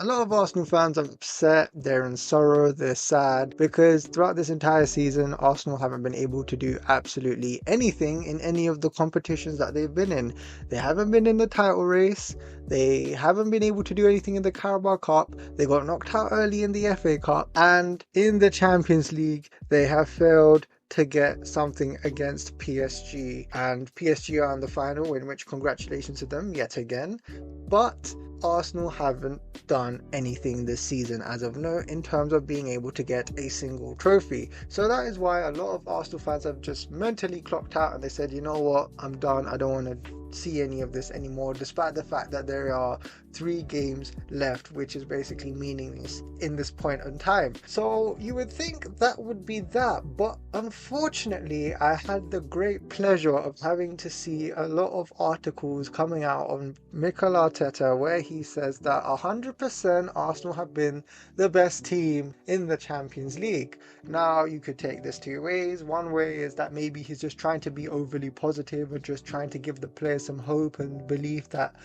A lot of Arsenal fans are upset, they're in sorrow, they're sad because throughout this entire season, Arsenal haven't been able to do absolutely anything in any of the competitions that they've been in. They haven't been in the title race, they haven't been able to do anything in the Carabao Cup, they got knocked out early in the FA Cup, and in the Champions League, they have failed to get something against PSG. And PSG are in the final, in which congratulations to them yet again. But Arsenal haven't done anything this season as of now in terms of being able to get a single trophy. So that is why a lot of Arsenal fans have just mentally clocked out and they said, you know what, I'm done. I don't want to see any of this anymore, despite the fact that there are 3 games left, which is basically meaningless in this point in time. So you would think that would be that, but unfortunately I had the great pleasure of having to see a lot of articles coming out on Mikel Arteta where he says that 100% Arsenal have been the best team in the Champions League. Now you could take this 2 ways. One way is that maybe he's just trying to be overly positive and just trying to give the players some hope and belief that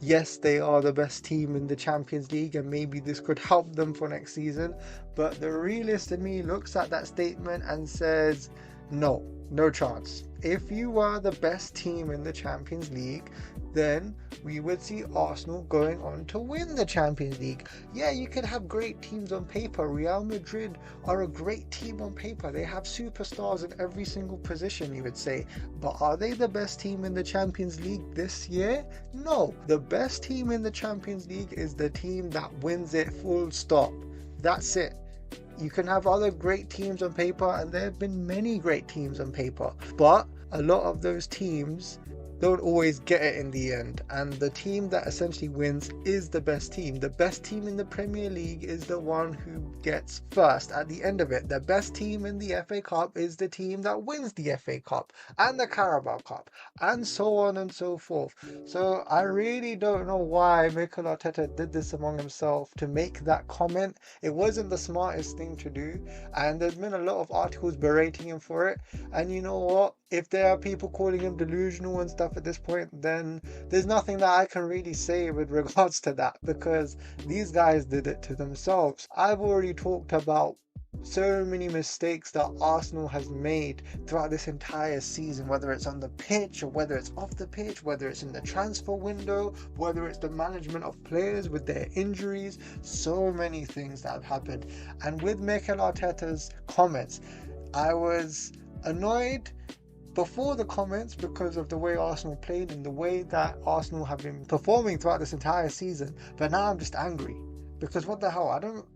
yes, they are the best team in the Champions League and maybe this could help them for next season. But the realist in me looks at that statement and says, no, no chance. If you were the best team in the Champions League, then we would see Arsenal going on to win the Champions League. Yeah, you could have great teams on paper. Real Madrid are a great team on paper. They have superstars in every single position, you would say. But are they the best team in the Champions League this year? No. The best team in the Champions League is the team that wins it, full stop. That's it. You can have other great teams on paper, and there have been many great teams on paper, but a lot of those teams don't always get it in the end, and the team that essentially wins is the best team. The best team in the Premier League is the one who gets first at the end of it. The best team in the FA Cup is the team that wins the FA Cup and the Carabao Cup, and so on and so forth. So I really don't know why Mikel Arteta did this among himself to make that comment. It wasn't the smartest thing to do, and there's been a lot of articles berating him for it. And you know what? If there are people calling him delusional and stuff at this point, then there's nothing that I can really say with regards to that, because these guys did it to themselves. I've already talked about so many mistakes that Arsenal has made throughout this entire season, whether it's on the pitch or whether it's off the pitch, whether it's in the transfer window, whether it's the management of players with their injuries, so many things that have happened. And with Mikel Arteta's comments, I was annoyed before the comments because of the way Arsenal played and the way that Arsenal have been performing throughout this entire season. But now I'm just angry because what the hell? I don't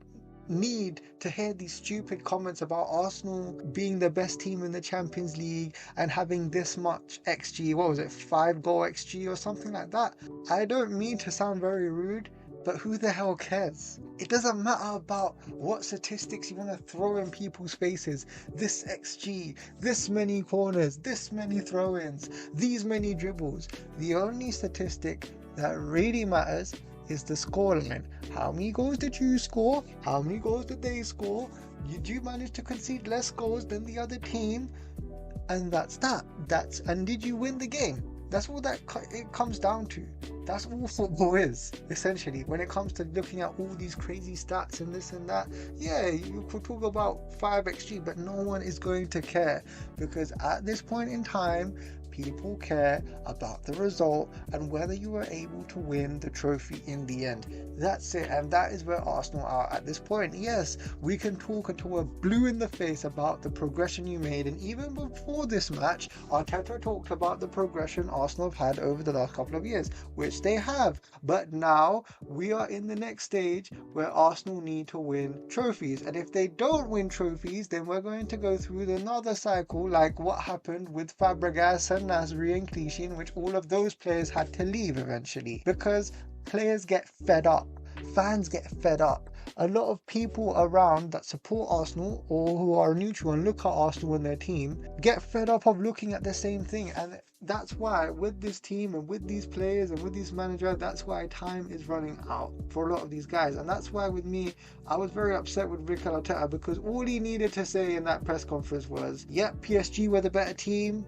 need to hear these stupid comments about Arsenal being the best team in the Champions League and having this much XG. What was it? 5-goal XG or something like that. I don't mean to sound very rude, but who the hell cares? It doesn't matter about what statistics you want to throw in people's faces. This XG, this many corners, this many throw-ins, these many dribbles. The only statistic that really matters is the scoreline. How many goals did you score? How many goals did they score? Did you manage to concede less goals than the other team? And that's that. And did you win the game? That's all that it comes down to. That's all football is, essentially. When it comes to looking at all these crazy stats and this and that, yeah, you could talk about 5xG, but no one is going to care, because at this point in time, people care about the result and whether you are able to win the trophy in the end. That's it, and that is where Arsenal are at this point. Yes, we can talk until we're blue in the face about the progression you made, and even before this match, Arteta talked about the progression Arsenal have had over the last couple of years, which they have. But now we are in the next stage where Arsenal need to win trophies, and if they don't win trophies, then we're going to go through another cycle like what happened with Fabregas and Nasri and Clichy, in which all of those players had to leave eventually because players get fed up, fans get fed up. A lot of people around that support Arsenal or who are neutral and look at Arsenal and their team get fed up of looking at the same thing, and that's why with this team and with these players and with this manager, that's why time is running out for a lot of these guys. And that's why with me, I was very upset with Mikel Arteta, because all he needed to say in that press conference was, yep, PSG were the better team.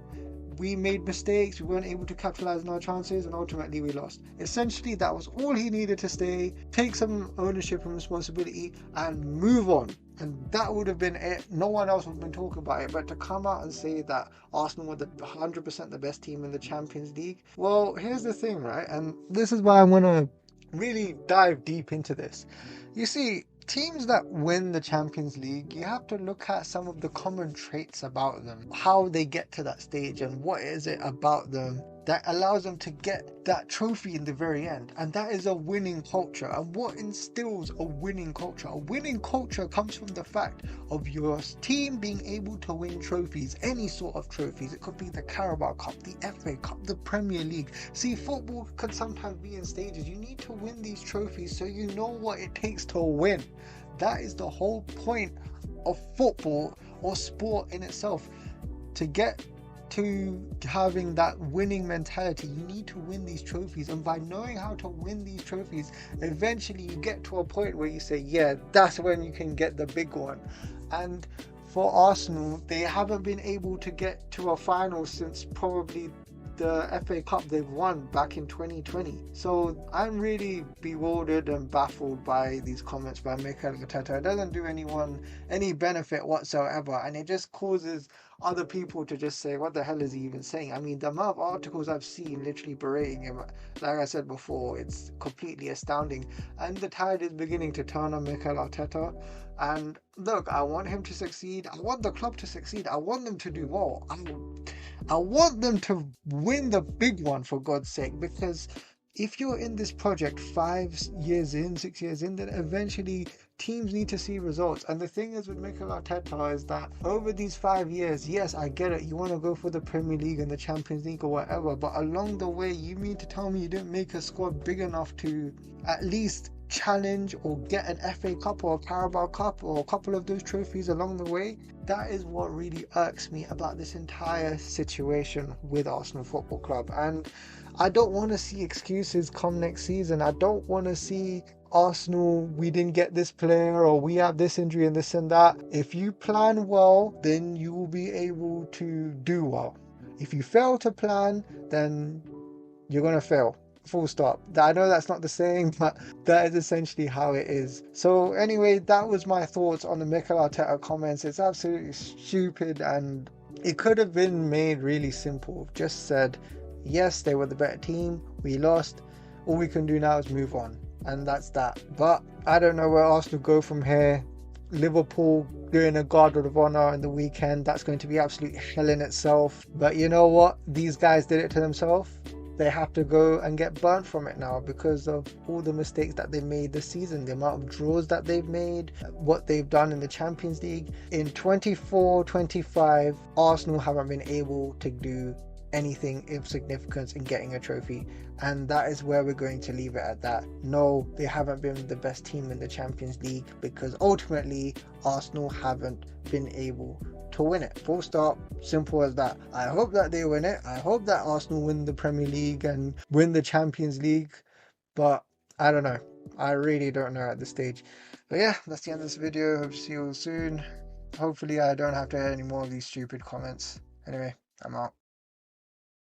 we made mistakes, we weren't able to capitalize on our chances, and ultimately we lost. Essentially, that was all he needed to say, take some ownership and responsibility, and move on. And that would have been it. No one else would have been talking about it. But to come out and say that Arsenal were the 100% the best team in the Champions League, well, here's the thing, right? And this is why I want to really dive deep into this. You see, teams that win the Champions League, you have to look at some of the common traits about them, how they get to that stage, and what is it about them that allows them to get that trophy in the very end. And that is a winning culture. And what instills a winning culture? A winning culture comes from the fact of your team being able to win trophies, any sort of trophies. It could be the Carabao Cup, the FA Cup, the Premier League. See, football can sometimes be in stages. You need to win these trophies so you know what it takes to win. That is the whole point of football or sport in itself. To get to having that winning mentality, you need to win these trophies. And by knowing how to win these trophies, eventually you get to a point where you say, yeah, that's when you can get the big one. And for Arsenal, they haven't been able to get to a final since probably the FA Cup they've won back in 2020. So I'm really bewildered and baffled by these comments by Mikel Arteta. It doesn't do anyone any benefit whatsoever, and it just causes other people to just say, what the hell is he even saying? I mean, the amount of articles I've seen literally berating him, like I said before, it's completely astounding. And the tide is beginning to turn on Mikel Arteta. And look, I want him to succeed. I want the club to succeed. I want them to do well. I want them to win the big one, for God's sake, because if you're in this project 5 years in, 6 years in, then eventually teams need to see results. And the thing is with Mikel Arteta is that over these 5 years, yes, I get it, you want to go for the Premier League and the Champions League or whatever, but along the way, you mean to tell me you didn't make a squad big enough to at least challenge or get an FA Cup or a Carabao Cup or a couple of those trophies along the way? That is what really irks me about this entire situation with Arsenal Football Club. And I don't want to see excuses come next season. I don't want to see Arsenal, we didn't get this player or we have this injury and this and that. If you plan well, then you will be able to do well. If you fail to plan, then you're going to fail. Full stop. I know that's not the saying, but that is essentially how it is. So anyway, that was my thoughts on the Mikel Arteta comments. It's absolutely stupid, and it could have been made really simple. Just said, yes, they were the better team, we lost, all we can do now is move on, and that's that. But I don't know where Arsenal go from here. Liverpool doing a guard of honor in the weekend, that's going to be absolute hell in itself. But you know what, these guys did it to themselves. They have to go and get burnt from it now because of all the mistakes that they made this season, the amount of draws that they've made, what they've done in the Champions League. In 24-25, Arsenal haven't been able to do anything of significance in getting a trophy, and that is where we're going to leave it at that. No, they haven't been the best team in the Champions League because ultimately Arsenal haven't been able to win it. Full stop. Simple as that. I hope that they win it. I hope that Arsenal win the Premier League and win the Champions League, but I don't know. I really don't know at this stage. But yeah, that's the end of this video. Hope to see you all soon. Hopefully I don't have to hear any more of these stupid comments. Anyway, I'm out.